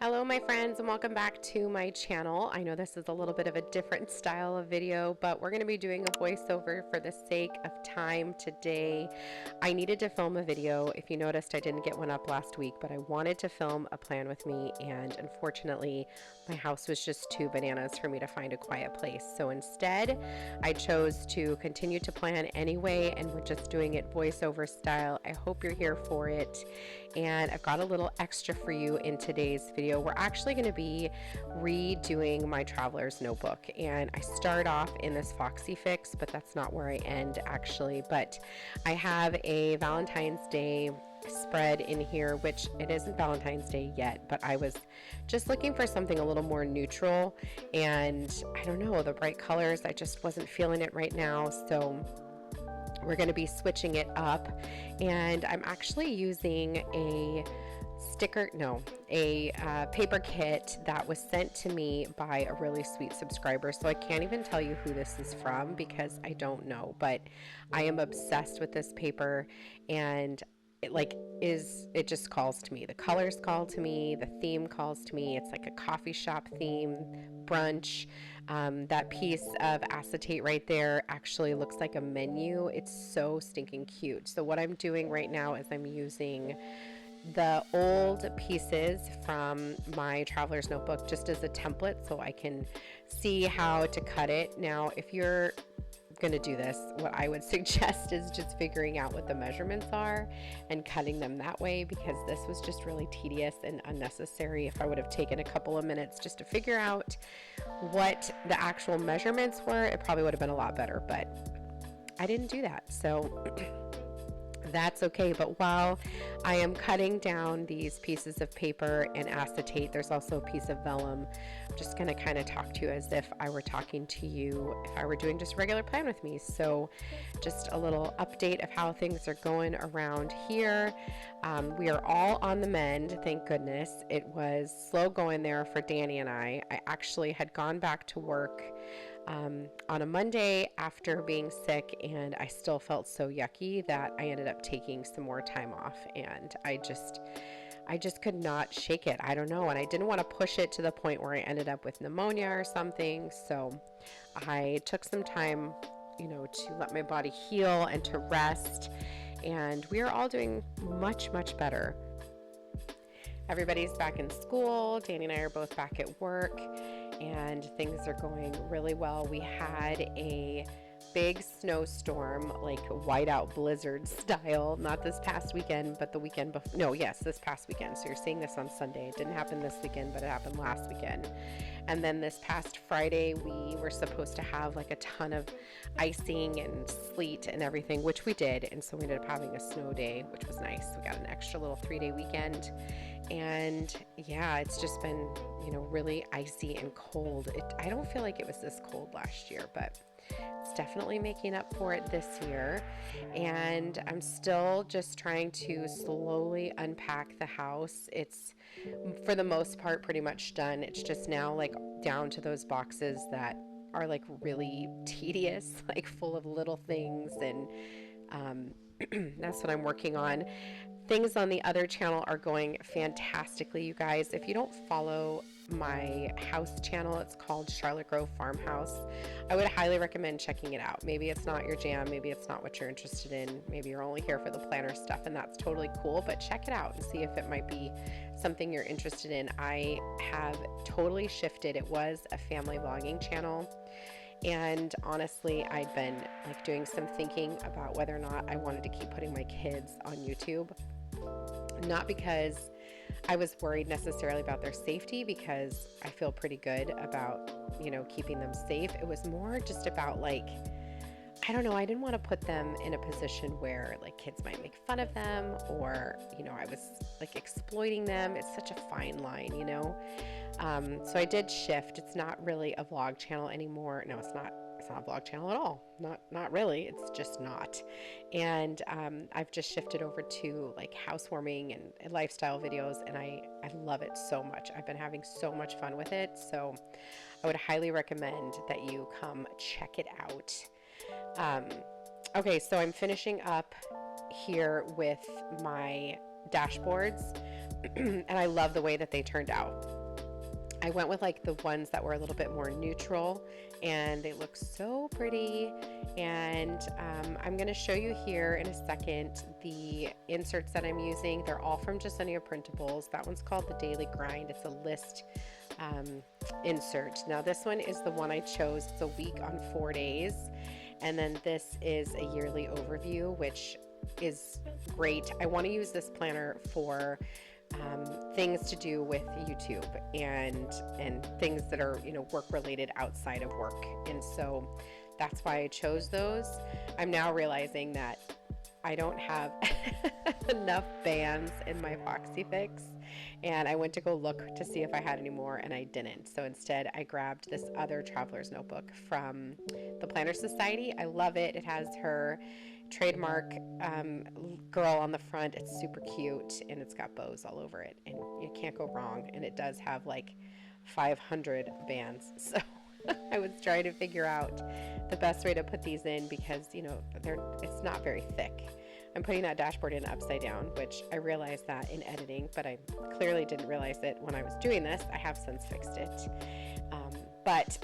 Hello my friends, and welcome back to my channel. I know this is a little bit of a different style of video, but we're going to be doing a voiceover for the sake of time today. I needed to film a video. If you noticed, I didn't get one up last week, but I wanted to film a plan with me, and unfortunately my house was just too bananas for me to find a quiet place. So instead I chose to continue to plan anyway, and we're just doing it voiceover style. I hope you're here for it, and I've got a little extra for you in today's video. We're actually going to be redoing my Traveler's notebook, and I start off in this Foxy Fix, but that's not where I end actually. But I have a Valentine's Day spread in here, which it isn't Valentine's Day yet, but I was just looking for something a little more neutral, and I don't know, the bright colors, I just wasn't feeling it right now, so we're going to be switching it up. And I'm actually using a paper kit that was sent to me by a really sweet subscriber. So I can't even tell you who this is from because I don't know, but I am obsessed with this paper, and it just calls to me. The colors call to me, the theme calls to me. It's like a coffee shop theme, brunch. That piece of acetate right there actually looks like a menu. It's so stinking cute. So what I'm doing right now is I'm using the old pieces from my Traveler's notebook just as a template so I can see how to cut it. Now, if you're going to do this, what I would suggest is just figuring out what the measurements are and cutting them that way, because this was just really tedious and unnecessary. If I would have taken a couple of minutes just to figure out what the actual measurements were, it probably would have been a lot better, but I didn't do that, so that's okay. But while I am cutting down these pieces of paper and acetate, there's also a piece of vellum. I'm just going to kind of talk to you as if I were talking to you, if I were doing just a regular plan with me. So just a little update of how things are going around here. We are all on the mend, thank goodness. It was slow going there for Danny and I. I actually had gone back to work on a Monday after being sick, and I still felt so yucky that I ended up taking some more time off, and I just could not shake it. I don't know, and I didn't want to push it to the point where I ended up with pneumonia or something, so I took some time, to let my body heal and to rest, and we are all doing much better. Everybody's back in school. Danny and I are both back at work, and things are going really well. We had a big snowstorm, like whiteout blizzard style, not this past weekend, but the weekend before. No, yes, this past weekend. So you're seeing this on Sunday. It didn't happen this weekend, but it happened last weekend. And then this past Friday, we were supposed to have like a ton of icing and sleet and everything, which we did. And so we ended up having a snow day, which was nice. We got an extra little 3-day weekend. And yeah, it's just been, really icy and cold. I don't feel like it was this cold last year, but it's definitely making up for it this year. And I'm still just trying to slowly unpack the house. It's, for the most part, pretty much done. It's just now like down to those boxes that are like really tedious, like full of little things, and that's what I'm working on. Things on the other channel are going fantastically, you guys. If you don't follow my house channel, it's called Charlotte Grove Farmhouse. I would highly recommend checking it out. Maybe it's not your jam, maybe it's not what you're interested in, maybe you're only here for the planner stuff, and that's totally cool, but check it out and see if it might be something you're interested in. I have totally shifted. It was a family vlogging channel, and honestly, I'd been like doing some thinking about whether or not I wanted to keep putting my kids on YouTube. Not because I was worried necessarily about their safety, because I feel pretty good about, keeping them safe. It was more just about like, I don't know, I didn't want to put them in a position where like kids might make fun of them, or, I was like exploiting them. It's such a fine line, so I did shift. It's not really a vlog channel anymore. No, it's not a vlog channel at all. Not really. It's just not. And I've just shifted over to like housewarming and lifestyle videos, and I love it so much. I've been having so much fun with it. So I would highly recommend that you come check it out. Okay, so I'm finishing up here with my dashboards. and I love the way that they turned out. I went with like the ones that were a little bit more neutral, and they look so pretty. And I'm going to show you here in a second the inserts that I'm using. They're all from Jasenia Printables. That one's called the Daily Grind. It's a list insert. Now this one is the one I chose. It's a week on 4 days. And then this is a yearly overview, which is great. I want to use this planner for things to do with YouTube and things that are, work related outside of work. And so that's why I chose those. I'm now realizing that I don't have enough bands in my Foxy Fix, and I went to go look to see if I had any more, and I didn't. So instead I grabbed this other Traveler's notebook from the Planner Society. I love it. It has her trademark girl on the front. It's super cute, and it's got bows all over it, and you can't go wrong. And it does have like 500 bands. So I was trying to figure out the best way to put these in because, it's not very thick. I'm putting that dashboard in upside down, which I realized that in editing, but I clearly didn't realize it when I was doing this. I have since fixed it. But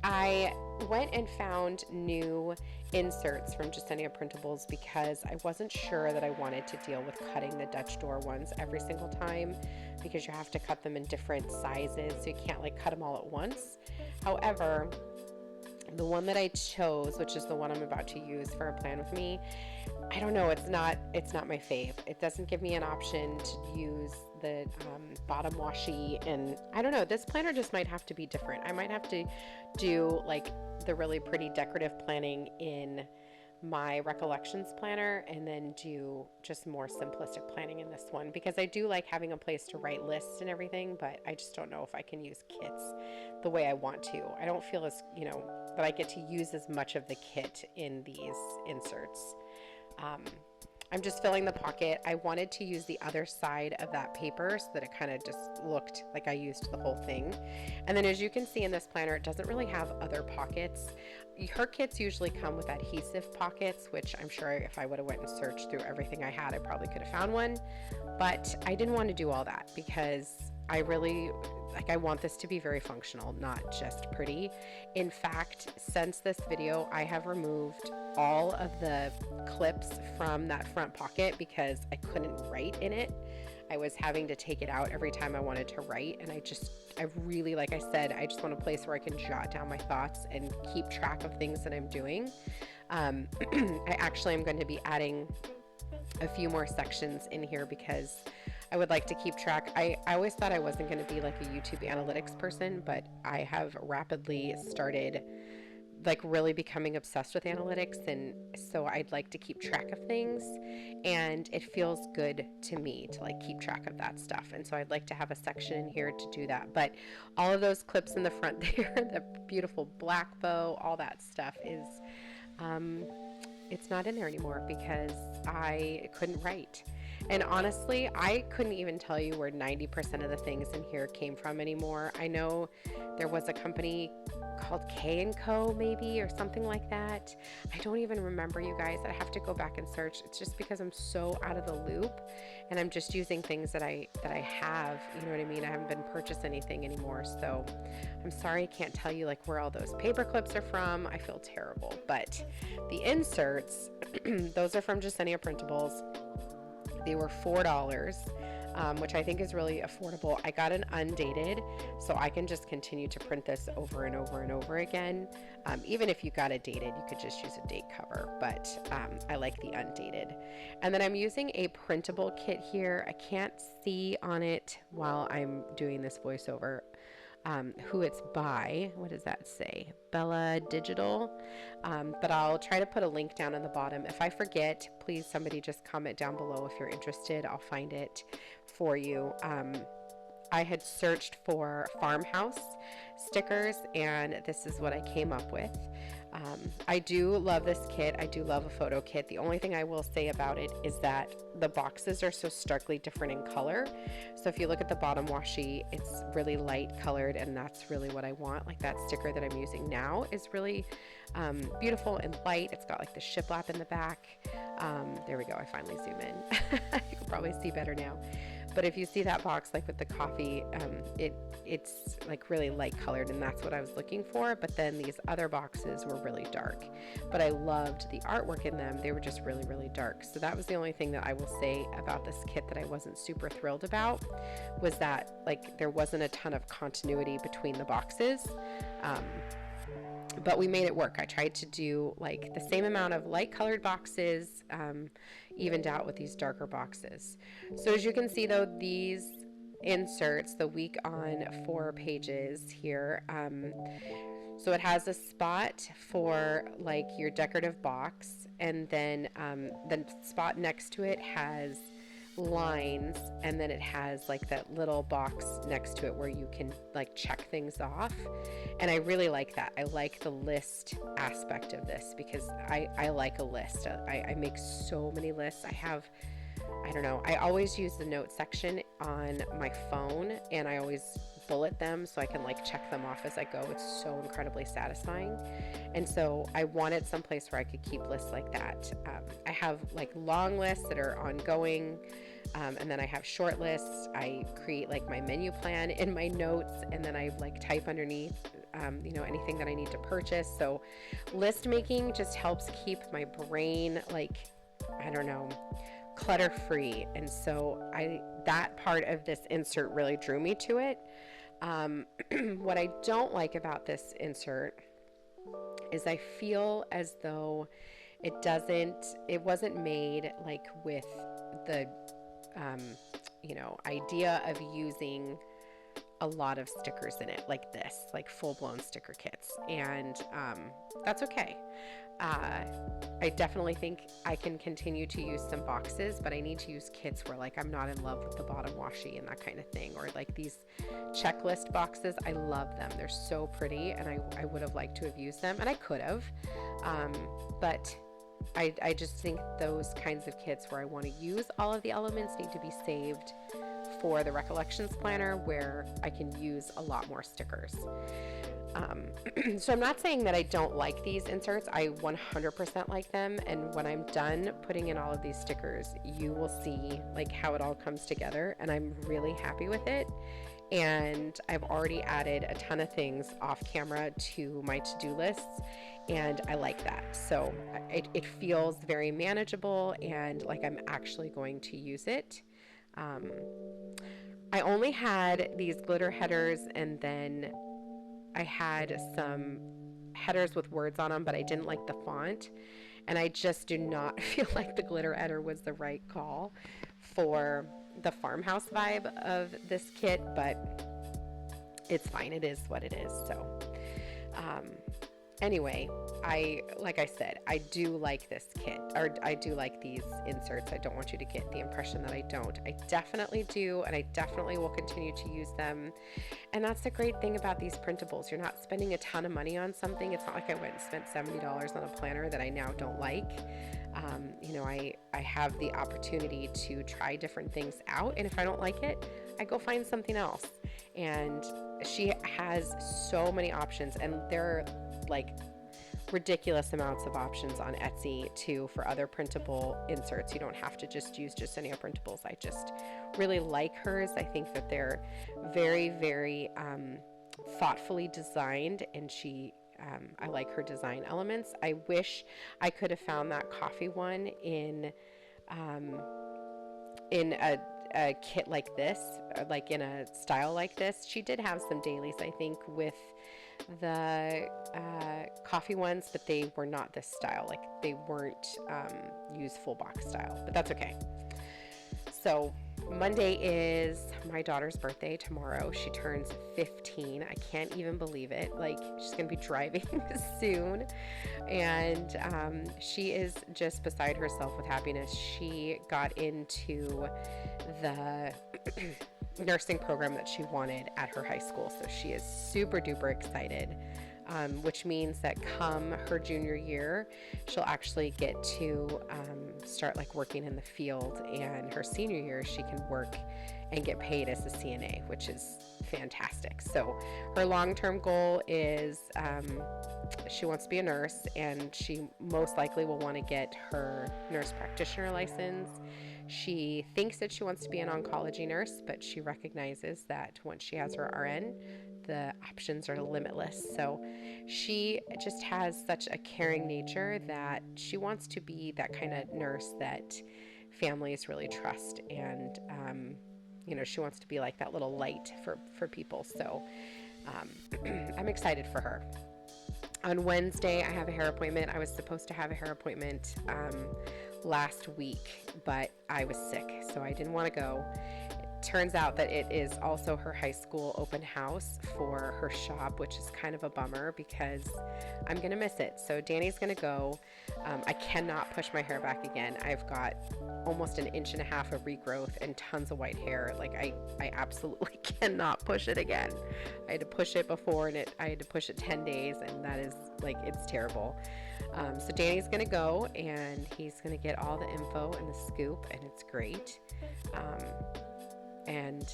I went and found new inserts from Jasenia Printables because I wasn't sure that I wanted to deal with cutting the Dutch door ones every single time, because you have to cut them in different sizes, so you can't like cut them all at once. However, the one that I chose, which is the one I'm about to use for a plan with me, I don't know, it's not my fave. It doesn't give me an option to use the bottom washi, and I don't know, this planner just might have to be different. I might have to do like the really pretty decorative planning in my Recollections planner and then do just more simplistic planning in this one, because I do like having a place to write lists and everything, but I just don't know if I can use kits the way I want to. I don't feel as, that I get to use as much of the kit in these inserts. I'm just filling the pocket. I wanted to use the other side of that paper so that it kind of just looked like I used the whole thing. And then as you can see in this planner, it doesn't really have other pockets. Her kits usually come with adhesive pockets, which I'm sure if I would have went and searched through everything I had, I probably could have found one. But I didn't want to do all that because I really, I want this to be very functional, not just pretty. In fact, since this video, I have removed all of the clips from that front pocket because I couldn't write in it. I was having to take it out every time I wanted to write, and I really, like I said, I just want a place where I can jot down my thoughts and keep track of things that I'm doing. I actually am going to be adding a few more sections in here because I would like to keep track. I always thought I wasn't going to be like a YouTube analytics person, but I have rapidly started like really becoming obsessed with analytics, and so I'd like to keep track of things, and it feels good to me to like keep track of that stuff, and so I'd like to have a section in here to do that. But all of those clips in the front there, the beautiful black bow, all that stuff is it's not in there anymore because I couldn't write. And honestly, I couldn't even tell you where 90% of the things in here came from anymore. I know there was a company called K & Co maybe, or something like that. I don't even remember, you guys. I have to go back and search. It's just because I'm so out of the loop, and I'm just using things that I have, you know what I mean? I haven't been purchased anything anymore, so I'm sorry I can't tell you like where all those paper clips are from. I feel terrible. But the inserts, those are from Jasenia Printables. They were $4, which I think is really affordable. I got an undated, so I can just continue to print this over and over and over again. Even if you got a dated, you could just use a date cover, but I like the undated. And then I'm using a printable kit here. I can't see on it while I'm doing this voiceover who it's by. What does that say? Bella Digital. But I'll try to put a link down in the bottom. If I forget, please somebody just comment down below if you're interested. I'll find it for you. I had searched for farmhouse stickers, and this is what I came up with. I do love this kit. I do love a photo kit. The only thing I will say about it is that the boxes are so starkly different in color. So if you look at the bottom washi, it's really light colored, and that's really what I want. Like that sticker that I'm using now is really beautiful and light. It's got like the shiplap in the back. There we go. I finally zoom in. You can probably see better now. But if you see that box like with the coffee, it's like really light colored, and that's what I was looking for. But then these other boxes were really dark, but I loved the artwork in them. They were just really, really dark. So that was the only thing that I will say about this kit that I wasn't super thrilled about, was that like there wasn't a ton of continuity between the boxes. But we made it work. I tried to do like the same amount of light colored boxes, evened out with these darker boxes. So as you can see though, these inserts, the week on 4 pages here, so it has a spot for like your decorative box, and then the spot next to it has lines, and then it has like that little box next to it where you can like check things off. And I really like that. I like the list aspect of this because I like a list. I make so many lists. I don't know, I always use the note section on my phone, and I always bullet them so I can like check them off as I go. It's so incredibly satisfying. And so I wanted someplace where I could keep lists like that. I have like long lists that are ongoing, and then I have short lists. I create like my menu plan in my notes, and then I like type underneath anything that I need to purchase. So list making just helps keep my brain like, I don't know, clutter free. And so that part of this insert really drew me to it. What I don't like about this insert is I feel as though it wasn't made like with the idea of using a lot of stickers in it like this, like full-blown sticker kits. And that's okay. I definitely think I can continue to use some boxes, but I need to use kits where like I'm not in love with the bottom washi and that kind of thing. Or like these checklist boxes, I love them. They're so pretty, and I would have liked to have used them, and I could have. But I just think those kinds of kits where I want to use all of the elements need to be saved for the Recollections Planner, where I can use a lot more stickers. So I'm not saying that I don't like these inserts. I 100% like them, and when I'm done putting in all of these stickers, you will see like how it all comes together, and I'm really happy with it. And I've already added a ton of things off camera to my to-do lists, and I like that. So it feels very manageable, and like I'm actually going to use it. I only had these glitter headers, and then I had some headers with words on them, but I didn't like the font, and I just do not feel like the glitter header was the right call for the farmhouse vibe of this kit, but it's fine. It is what it is. So anyway, like I said, I do like this kit, or I do like these inserts. I don't want you to get the impression that I don't. I definitely do, and I definitely will continue to use them. And that's the great thing about these printables. You're not spending a ton of money on something. It's not like I went and spent $70 on a planner that I now don't like. I have the opportunity to try different things out, and if I don't like it, I go find something else. And she has so many options, and there are like ridiculous amounts of options on Etsy too for other printable inserts. You don't have to just use Justiniano printables. I just really like hers. I think that they're very, very thoughtfully designed, and I like her design elements. I wish I could have found that coffee one in a kit like this, like in a style like this. She did have some dailies, I think, with the coffee ones, but they were not this style. Like they weren't used full box style, but that's okay. So Monday is my daughter's birthday tomorrow. She turns 15. I can't even believe it. Like, she's gonna be driving soon, and she is just beside herself with happiness. She got into the nursing program that she wanted at her high school, so she is super duper excited. Which means that come her junior year, she'll actually get to start like working in the field, and her senior year she can work and get paid as a CNA, which is fantastic. So her long-term goal is she wants to be a nurse, and she most likely will want to get her nurse practitioner license. She thinks that she wants to be an oncology nurse, but she recognizes that once she has her RN, the options are limitless. So she just has such a caring nature that she wants to be that kind of nurse that families really trust. And, she wants to be like that little light for people. So I'm excited for her. On Wednesday, I have a hair appointment. I was supposed to have a hair appointment last week, but I was sick, so I didn't want to go. It turns out that it is also her high school open house for her shop, which is kind of a bummer because I'm going to miss it. So Danny's going to go. I cannot push my hair back again. I've got almost 1.5 inches of regrowth and tons of white hair. Like I absolutely cannot push it again. I had to push it before, and I had to push it 10 days, and that is it's terrible. So Danny's gonna go, and he's gonna get all the info and the scoop, and it's great. And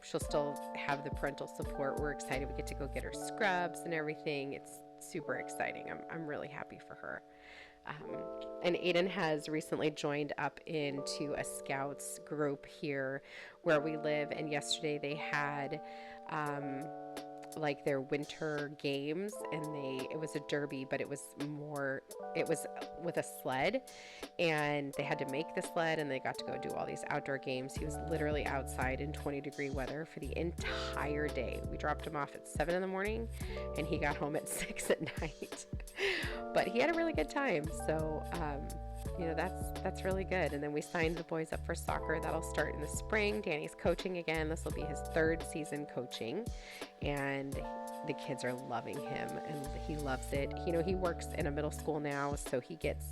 she'll still have the parental support. We're excited. We get to go get her scrubs and everything. It's super exciting. I'm really happy for her. And Aiden has recently joined up into a Scouts group here where we live. And yesterday they had their winter games, and it was a derby, but it was with a sled, and they had to make the sled, and they got to go do all these outdoor games. He was literally outside in 20-degree weather for the entire day. We dropped him off at 7 in the morning, and he got home at 6 at night. But he had a really good time. So that's really good. And then we signed the boys up for soccer. That'll start in the spring. Danny's coaching again. This will be his 3rd season coaching, and the kids are loving him, and he loves it. He works in a middle school now, so he gets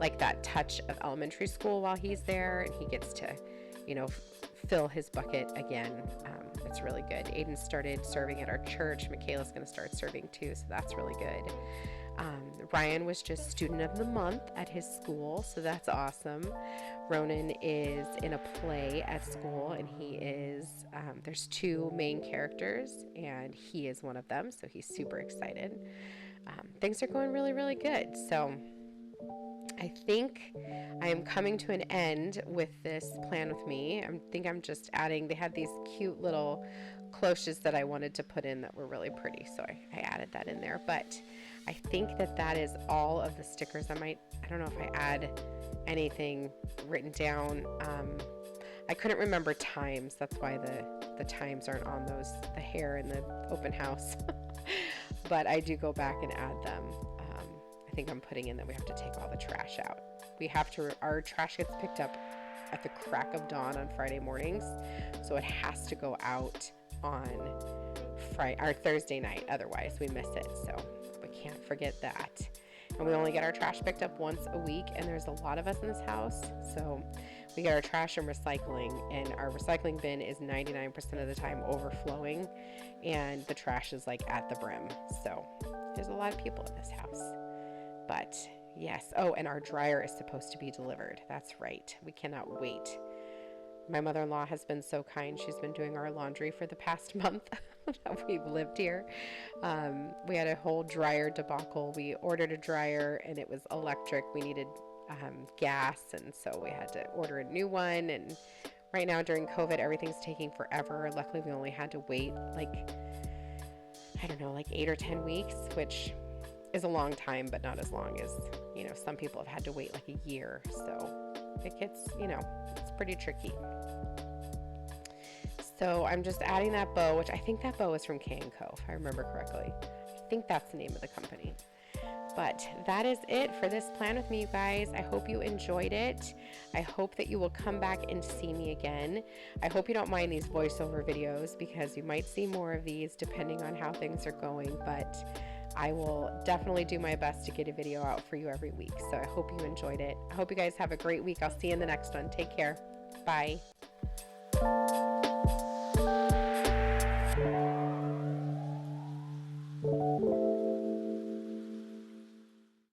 that touch of elementary school while he's there, and he gets to fill his bucket again. It's really good. Aiden started serving at our church. Michaela's going to start serving too, so that's really good. Ryan was just student of the month at his school, so that's awesome. Ronan is in a play at school, and he is, there's 2 main characters, and he is one of them, so he's super excited. Things are going really, really good. So I think I am coming to an end with this plan with me. I think I'm just adding, they had these cute little cloches that I wanted to put in that were really pretty, so I added that in there. But I think that is all of the stickers. I don't know if I add anything written down. I couldn't remember times. That's why the times aren't on the hair and the open house. But I do go back and add them. I think I'm putting in that we have to take all the trash out. Our trash gets picked up at the crack of dawn on Friday mornings, so it has to go out on Thursday night. Otherwise, we miss it. So we can't forget that. And we only get our trash picked up once a week, and there's a lot of us in this house, so we get our trash and recycling, and our recycling bin is 99% of the time overflowing, and the trash is at the brim. So there's a lot of people in this house. But yes. Oh, and our dryer is supposed to be delivered. That's right. We cannot wait. My mother-in-law has been so kind. She's been doing our laundry for the past month that we've lived here. We had a whole dryer debacle. We ordered a dryer, and it was electric. We needed gas, and so we had to order a new one. And right now during COVID, everything's taking forever. Luckily, we only had to wait 8 or 10 weeks, which is a long time, but not as long as, some people have had to wait a year. So it gets, it's pretty tricky. So I'm just adding that bow, which I think that bow is from K&Co, if I remember correctly. I think that's the name of the company. But that is it for this plan with me, you guys. I hope you enjoyed it. I hope that you will come back and see me again. I hope you don't mind these voiceover videos, because you might see more of these depending on how things are going, but I will definitely do my best to get a video out for you every week. So I hope you enjoyed it. I hope you guys have a great week. I'll see you in the next one. Take care. Bye.